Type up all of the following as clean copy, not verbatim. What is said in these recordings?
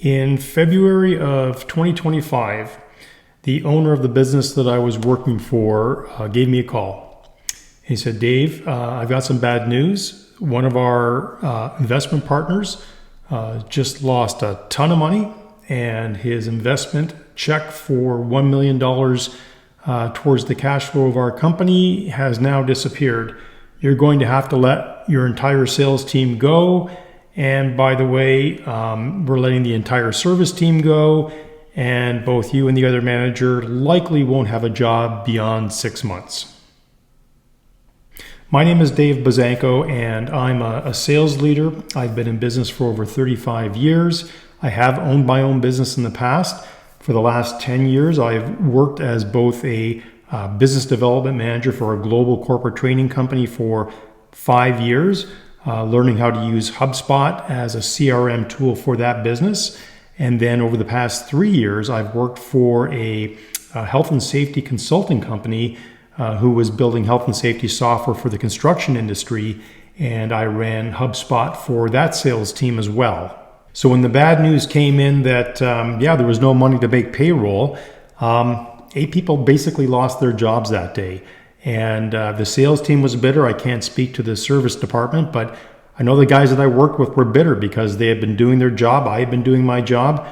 In February of 2025, the owner of the business that I was working for gave me a call. He said, Dave, I've got some bad news. One of our investment partners just lost a ton of money, and his investment check for $1 million towards the cash flow of our company has now disappeared. You're going to have to let your entire sales team go. And by the way, we're letting the entire service team go, and both you and the other manager likely won't have a job beyond 6 months. My name is Dave Bazanko, and I'm a sales leader. I've been in business for over 35 years. I have owned my own business in the past. For the last 10 years, I've worked as both a business development manager for a global corporate training company for 5 years, learning how to use HubSpot as a CRM tool for that business. And then over the past 3 years, I've worked for a health and safety consulting company who was building health and safety software for the construction industry. And I ran HubSpot for that sales team as well. So when the bad news came in that, there was no money to make payroll, 8 people basically lost their jobs that day. And the sales team was bitter. I can't speak to the service department, but I know the guys that I worked with were bitter because they had been doing their job. I had been doing my job.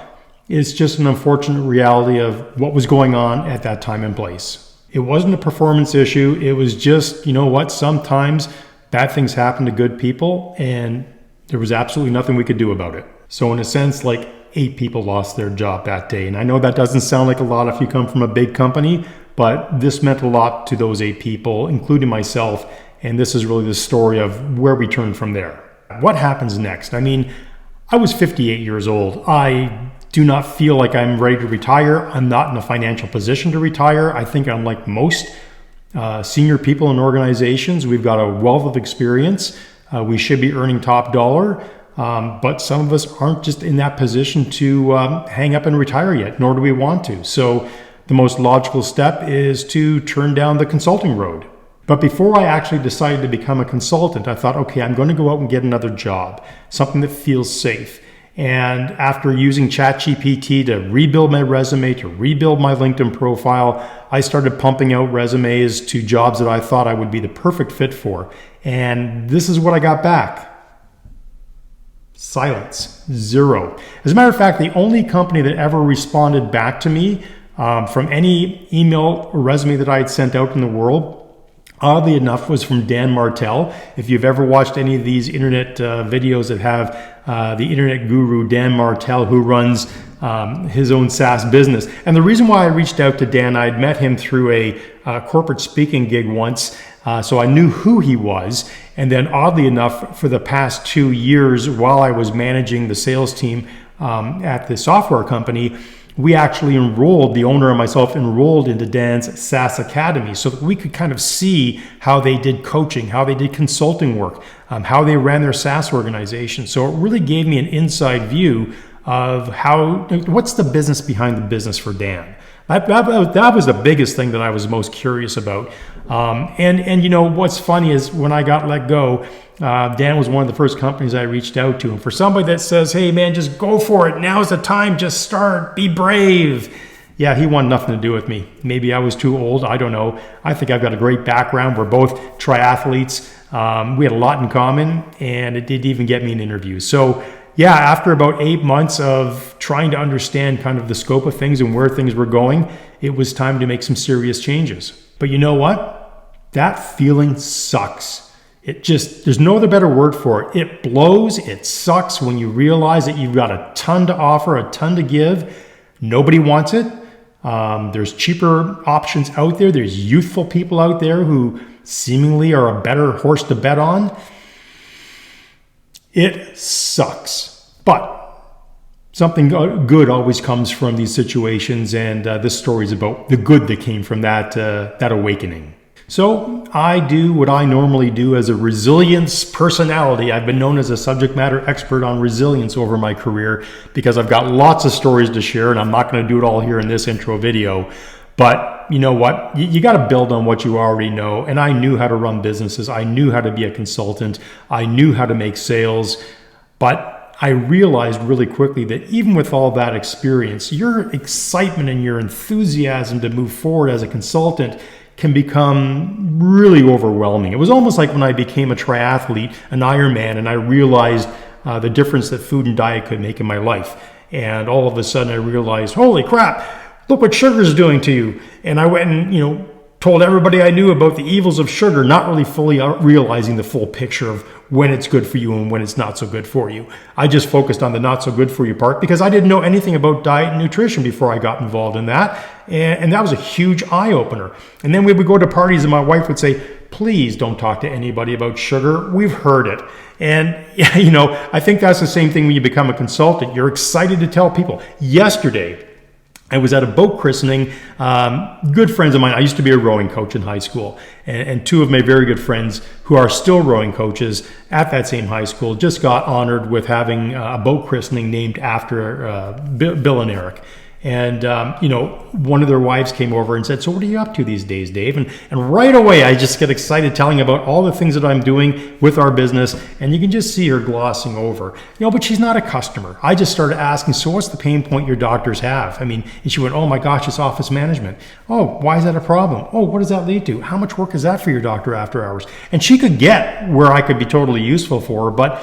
It's just an unfortunate reality of what was going on at that time and place. It wasn't a performance issue. It was just, sometimes bad things happen to good people, and there was absolutely nothing we could do about it. So in a sense, 8 people lost their job that day. And I know that doesn't sound like a lot if you come from a big company, but this meant a lot to those 8 people, including myself. And this is really the story of where we turn from there. What happens next? I was 58 years old. I do not feel like I'm ready to retire. I'm not in a financial position to retire. I think I'm like most senior people in organizations. We've got a wealth of experience. We should be earning top dollar. But some of us aren't just in that position to hang up and retire yet, nor do we want to. So the most logical step is to turn down the consulting road. But before I actually decided to become a consultant, I thought, okay, I'm going to go out and get another job, something that feels safe. And after using ChatGPT to rebuild my resume, to rebuild my LinkedIn profile, I started pumping out resumes to jobs that I thought I would be the perfect fit for. And this is what I got back. Silence. 0. As a matter of fact, the only company that ever responded back to me from any email or resume that I had sent out in the world, oddly enough, was from Dan Martell. If you've ever watched any of these internet videos that have the internet guru Dan Martell, who runs his own SaaS business. And the reason why I reached out to Dan, I'd met him through a corporate speaking gig once, so I knew who he was. And then oddly enough, for the past 2 years, while I was managing the sales team at the software company, we actually the owner and myself enrolled into Dan's SaaS Academy so that we could kind of see how they did coaching, how they did consulting work, how they ran their SaaS organization. So it really gave me an inside view of what's the business behind the business for Dan. That was the biggest thing that I was most curious about. And what's funny is when I got let go, Dan was one of the first companies I reached out to. And for somebody that says, hey man, just go for it. Now's the time. Just start. Be brave. Yeah, he wanted nothing to do with me. Maybe I was too old. I don't know. I think I've got a great background. We're both triathletes. We had a lot in common, and it did even get me an interview. So yeah, after about 8 months of trying to understand kind of the scope of things and where things were going, it was time to make some serious changes. But you know what? That feeling sucks. There's no other better word for it. It blows. It sucks when you realize that you've got a ton to offer, a ton to give. Nobody wants it. There's cheaper options out there. There's youthful people out there who seemingly are a better horse to bet on. It sucks. But something good always comes from these situations, and this story is about the good that came from that awakening. So I do what I normally do as a resilience personality. I've been known as a subject matter expert on resilience over my career because I've got lots of stories to share, and I'm not going to do it all here in this intro video. But you know what? You got to build on what you already know. And I knew how to run businesses. I knew how to be a consultant. I knew how to make sales. But I realized really quickly that even with all that experience, your excitement and your enthusiasm to move forward as a consultant can become really overwhelming. It was almost like when I became a triathlete, an Ironman, and I realized the difference that food and diet could make in my life. And all of a sudden I realized, holy crap, look what sugar is doing to you. And I went and, told everybody I knew about the evils of sugar, not really fully realizing the full picture of when it's good for you and when it's not so good for you. I just focused on the not so good for you part because I didn't know anything about diet and nutrition before I got involved in that. And that was a huge eye opener. And then we would go to parties and my wife would say, please don't talk to anybody about sugar. We've heard it. And, I think that's the same thing when you become a consultant. You're excited to tell people. Yesterday, I was at a boat christening. Good friends of mine. I used to be a rowing coach in high school, and two of my very good friends who are still rowing coaches at that same high school just got honored with having a boat christening named after Bill and Eric. And, one of their wives came over and said, so what are you up to these days, Dave? And right away, I just get excited telling about all the things that I'm doing with our business. And you can just see her glossing over, but she's not a customer. I just started asking, so what's the pain point your doctors have? And she went, oh my gosh, it's office management. Oh, why is that a problem? Oh, what does that lead to? How much work is that for your doctor after hours? And she could get where I could be totally useful for her, but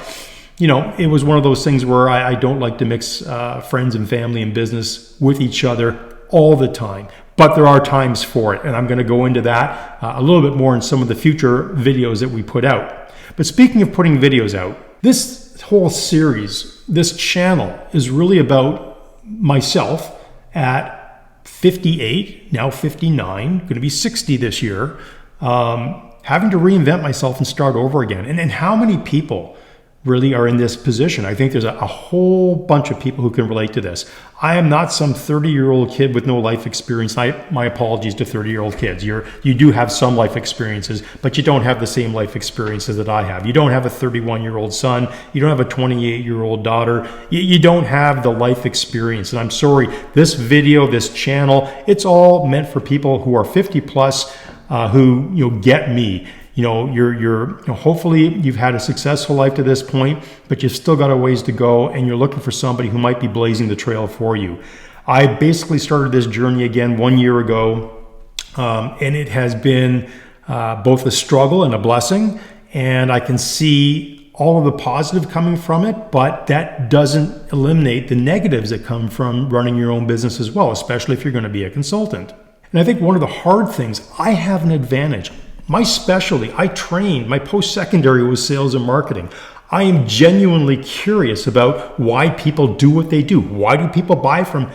it was one of those things where I don't like to mix friends and family and business with each other all the time. But there are times for it. And I'm going to go into that a little bit more in some of the future videos that we put out. But speaking of putting videos out, this whole series, this channel is really about myself at 58, now 59, going to be 60 this year, having to reinvent myself and start over again. And how many people really are in this position? I think there's a whole bunch of people who can relate to this. I am not some 30-year-old kid with no life experience. My apologies to 30-year-old kids. You do have some life experiences, but you don't have the same life experiences that I have. You don't have a 31-year-old son. You don't have a 28-year-old daughter. You don't have the life experience. And I'm sorry, this video, this channel, it's all meant for people who are 50 plus, who get me. Hopefully you've had a successful life to this point, but you've still got a ways to go, and you're looking for somebody who might be blazing the trail for you. I basically started this journey again 1 year ago, and it has been both a struggle and a blessing, and I can see all of the positive coming from it, but that doesn't eliminate the negatives that come from running your own business as well, especially if you're going to be a consultant. And I think one of the hard things, I have an advantage. My specialty, I trained, my post-secondary was sales and marketing. I am genuinely curious about why people do what they do. Why do people buy from,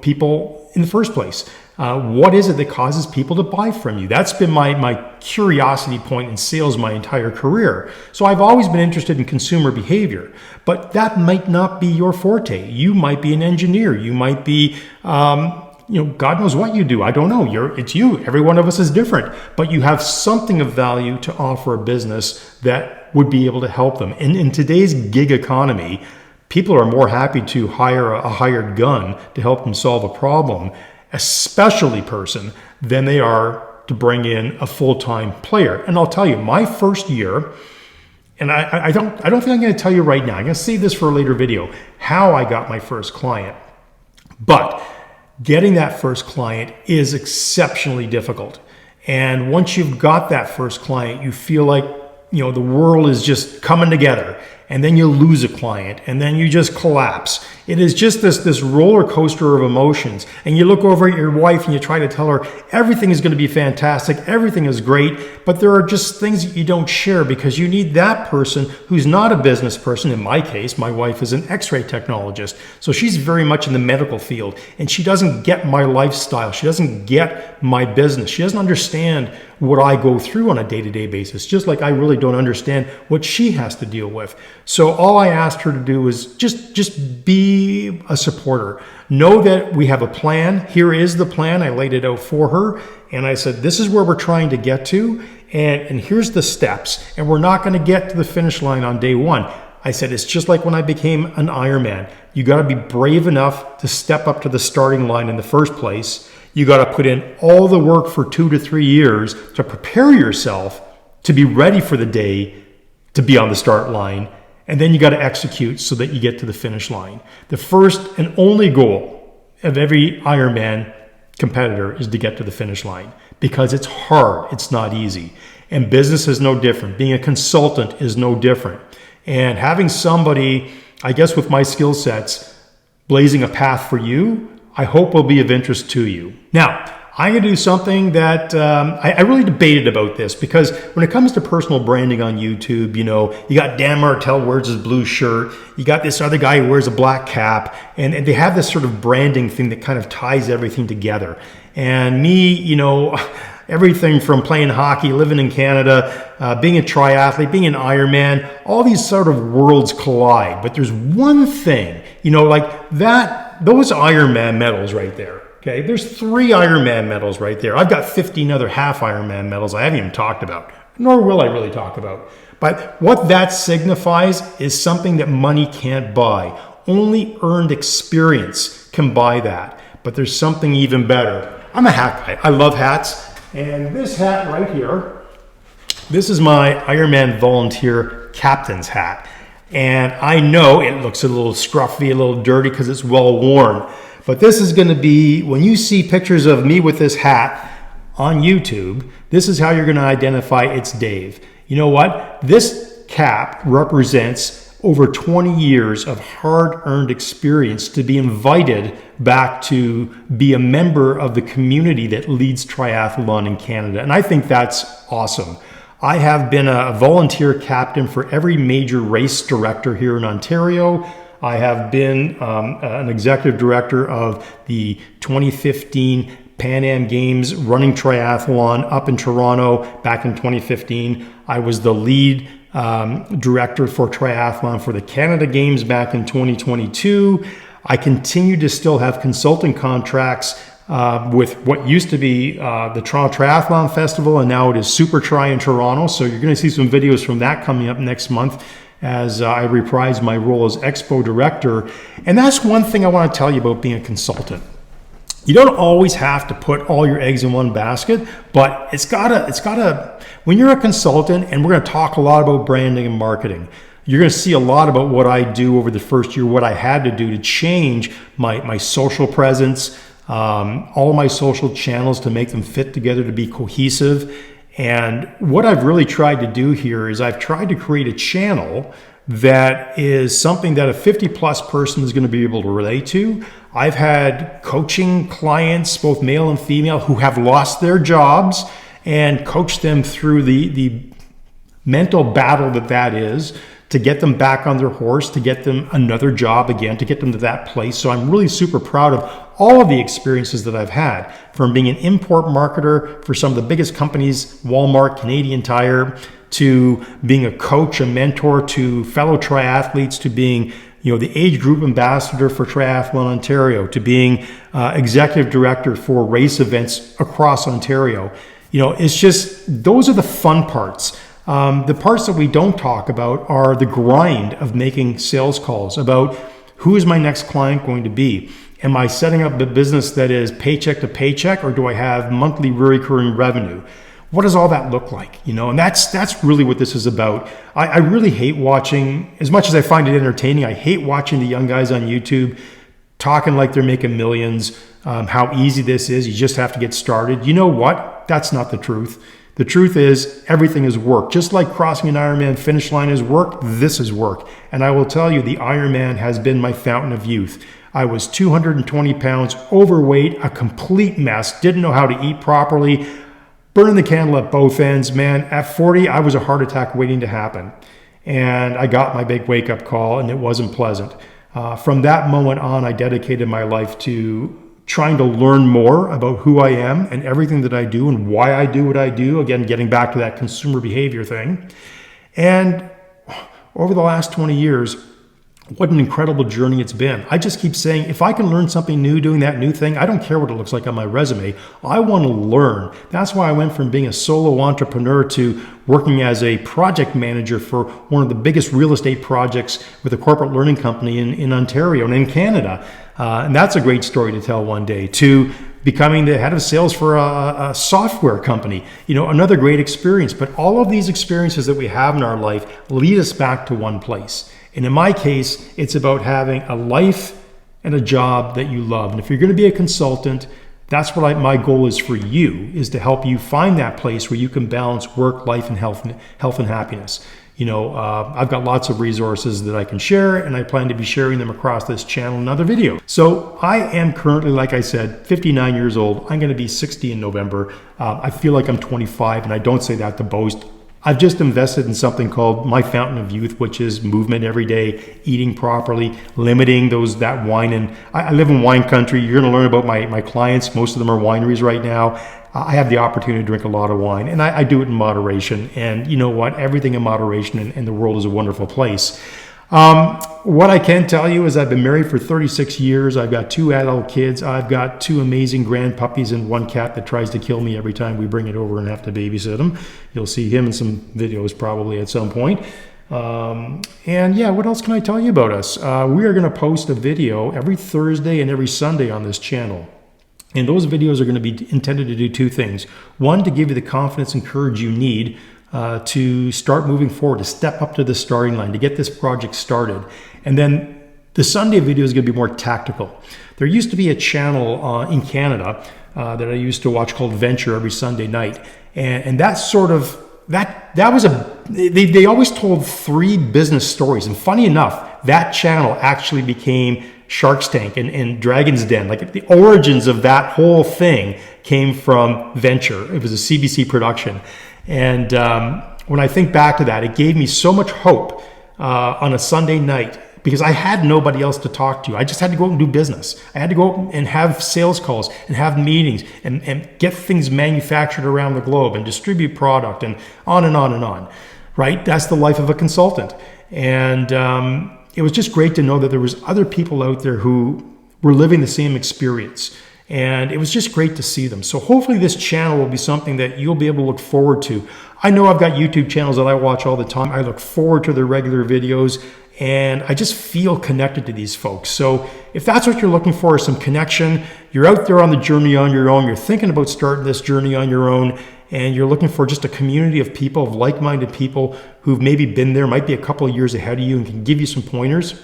people in the first place? What is it that causes people to buy from you? That's been my curiosity point in sales my entire career. So I've always been interested in consumer behavior, but that might not be your forte. You might be an engineer. You might be, God knows what you do. I don't know. It's you. Every one of us is different. But you have something of value to offer a business that would be able to help them. And in today's gig economy, people are more happy to hire a hired gun to help them solve a problem, a specialty person, than they are to bring in a full-time player. And I'll tell you, my first year, and I don't think I'm going to tell you right now. I'm going to save this for a later video, how I got my first client. But getting that first client is exceptionally difficult. And once you've got that first client, you feel like, the world is just coming together. And then you lose a client, and then you just collapse. It is just this roller coaster of emotions. And you look over at your wife and you try to tell her everything is going to be fantastic, everything is great, but there are just things that you don't share because you need that person who's not a business person. In my case, my wife is an X-ray technologist, so she's very much in the medical field, and she doesn't get my lifestyle. She doesn't get my business. She doesn't understand what I go through on a day-to-day basis, just like I really don't understand what she has to deal with. So all I asked her to do is just be a supporter. Know that we have a plan. Here is the plan. I laid it out for her. And I said, this is where we're trying to get to. And here's the steps. And we're not going to get to the finish line on day one. I said, it's just like when I became an Ironman. You got to be brave enough to step up to the starting line in the first place. You got to put in all the work for 2 to 3 years to prepare yourself to be ready for the day to be on the start line. And then you got to execute so that you get to the finish line. The first and only goal of every Ironman competitor is to get to the finish line, because it's hard. It's not easy. And business is no different. Being a consultant is no different. And having somebody, I guess with my skill sets, blazing a path for you, I hope will be of interest to you. Now, I'm going to do something that I really debated about this, because when it comes to personal branding on YouTube, you got Dan Martell wears his blue shirt. You got this other guy who wears a black cap, and they have this sort of branding thing that kind of ties everything together. And me, everything from playing hockey, living in Canada, being a triathlete, being an Ironman, all these sort of worlds collide. But there's one thing, like those Ironman medals right there. Okay, there's 3 Ironman medals right there. I've got 15 other half Ironman medals I haven't even talked about, nor will I really talk about. But what that signifies is something that money can't buy. Only earned experience can buy that. But there's something even better. I'm a hat guy. I love hats. And this hat right here, this is my Ironman Volunteer Captain's hat. And I know it looks a little scruffy, a little dirty because it's well worn. But this is going to be, when you see pictures of me with this hat on YouTube, this is how you're going to identify it's Dave. You know what? This cap represents over 20 years of hard-earned experience to be invited back to be a member of the community that leads triathlon in Canada. And I think that's awesome. I have been a volunteer captain for every major race director here in Ontario. I have been an executive director of the 2015 Pan Am Games running triathlon up in Toronto back in 2015. I was the lead director for triathlon for the Canada Games back in 2022. I continue to still have consulting contracts with what used to be the Toronto Triathlon Festival, and now it is Super Tri in Toronto. So you're going to see some videos from that coming up next month as I reprise my role as Expo Director. And that's one thing I want to tell you about being a consultant. You don't always have to put all your eggs in one basket, but it's gotta, when you're a consultant, and we're going to talk a lot about branding and marketing, you're going to see a lot about what I do over the first year, what I had to do to change my social presence, all of my social channels to make them fit together to be cohesive. And what I've really tried to do here is I've tried to create a channel that is something that a 50-plus person is going to be able to relate to. I've had coaching clients, both male and female, who have lost their jobs, and coach them through the mental battle that is to get them back on their horse, to get them another job again, to get them to that place. So I'm really super proud of all of the experiences that I've had, from being an import marketer for some of the biggest companies, Walmart, Canadian Tire, to being a coach, a mentor to fellow triathletes, to being the age group ambassador for Triathlon Ontario, to being executive director for race events across Ontario. It's just, those are the fun parts. The parts that we don't talk about are the grind of making sales calls about who is my next client going to be. Am I setting up a business that is paycheck to paycheck, or do I have monthly recurring revenue? What does all that look like? And that's really what this is about. I really hate watching, as much as I find it entertaining, I hate watching the young guys on YouTube talking like they're making millions, how easy this is. You just have to get started. You know what? That's not the truth. The truth is, everything is work. Just like crossing an Ironman finish line is work, this is work. And I will tell you, the Ironman has been my fountain of youth. I was 220 pounds overweight, a complete mess, didn't know how to eat properly, burning the candle at both ends. Man, at 40, I was a heart attack waiting to happen. And I got my big wake-up call, and it wasn't pleasant. From that moment on, I dedicated my life to trying to learn more about who I am and everything that I do and why I do what I do. Again, getting back to that consumer behavior thing. And over the last 20 years, what an incredible journey it's been. I just keep saying, if I can learn something new doing that new thing, I don't care what it looks like on my resume. I want to learn. That's why I went from being a solo entrepreneur to working as a project manager for one of the biggest real estate projects with a corporate learning company in Ontario and in Canada. And that's a great story to tell one day. To becoming the head of sales for a software company. Another great experience. But all of these experiences that we have in our life lead us back to one place. And in my case, it's about having a life and a job that you love. And if you're going to be a consultant, that's what my goal is for you, is to help you find that place where you can balance work, life, and health and happiness. I've got lots of resources that I can share, and I plan to be sharing them across this channel in other videos. So I am currently, like I said, 59 years old. I'm going to be 60 in November. I feel like I'm 25, and I don't say that to boast. I've just invested in something called my fountain of youth, which is movement every day, eating properly, limiting that wine. And I live in wine country. You're going to learn about my clients. Most of them are wineries right now. I have the opportunity to drink a lot of wine, and I do it in moderation. And you know what? Everything in moderation, and the world is a wonderful place. What I can tell you is I've been married for 36 years. I've got 2 adult kids. I've got 2 amazing grand puppies and 1 cat that tries to kill me every time we bring it over and have to babysit him. You'll see him in some videos probably at some point. And yeah, what else can I tell you about us? We are going to post a video every Thursday and every Sunday on this channel. And those videos are going to be intended to do 2 things. One, to give you the confidence and courage you need to start moving forward, to step up to the starting line, to get this project started. And then the Sunday video is going to be more tactical. There used to be a channel in Canada that I used to watch called Venture every Sunday night. And that sort of, that was they always told 3 business stories. And funny enough, that channel actually became Shark's Tank and Dragon's Den. Like, the origins of that whole thing came from Venture. It was a CBC production. And when I think back to that, it gave me so much hope on a Sunday night, because I had nobody else to talk to. I just had to go out and do business. I had to go out and have sales calls and have meetings and get things manufactured around the globe and distribute product and on and on and on, right? That's the life of a consultant. And it was just great to know that there was other people out there who were living the same experience. And it was just great to see them. So hopefully this channel will be something that you'll be able to look forward to. I know I've got YouTube channels that I watch all the time. I look forward to their regular videos, and I just feel connected to these folks. So if that's what you're looking for, is some connection, you're out there on the journey on your own, you're thinking about starting this journey on your own, and you're looking for just a community of people, of like-minded people who've maybe been there, might be a couple of years ahead of you and can give you some pointers,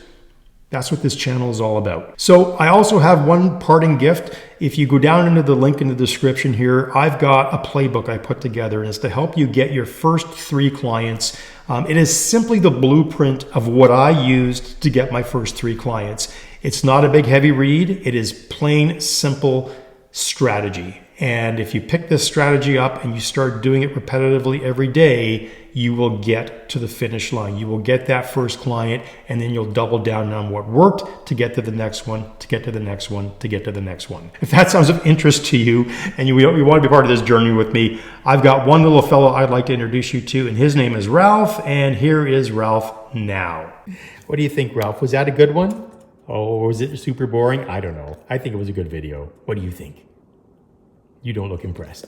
that's what this channel is all about. So I also have one parting gift. If you go down into the link in the description here, I've got a playbook I put together, and it's to help you get your first 3 clients. It is simply the blueprint of what I used to get my first 3 clients. It's not a big heavy read. It is plain, simple strategy. And if you pick this strategy up and you start doing it repetitively every day, you will get to the finish line. You will get that first client, and then you'll double down on what worked to get to the next one, to get to the next one, to get to the next one. If that sounds of interest to you and you want to be part of this journey with me, I've got one little fellow I'd like to introduce you to, and his name is Ralph, and here is Ralph now. What do you think, Ralph? Was that a good one? Oh, was it super boring? I don't know. I think it was a good video. What do you think? You don't look impressed.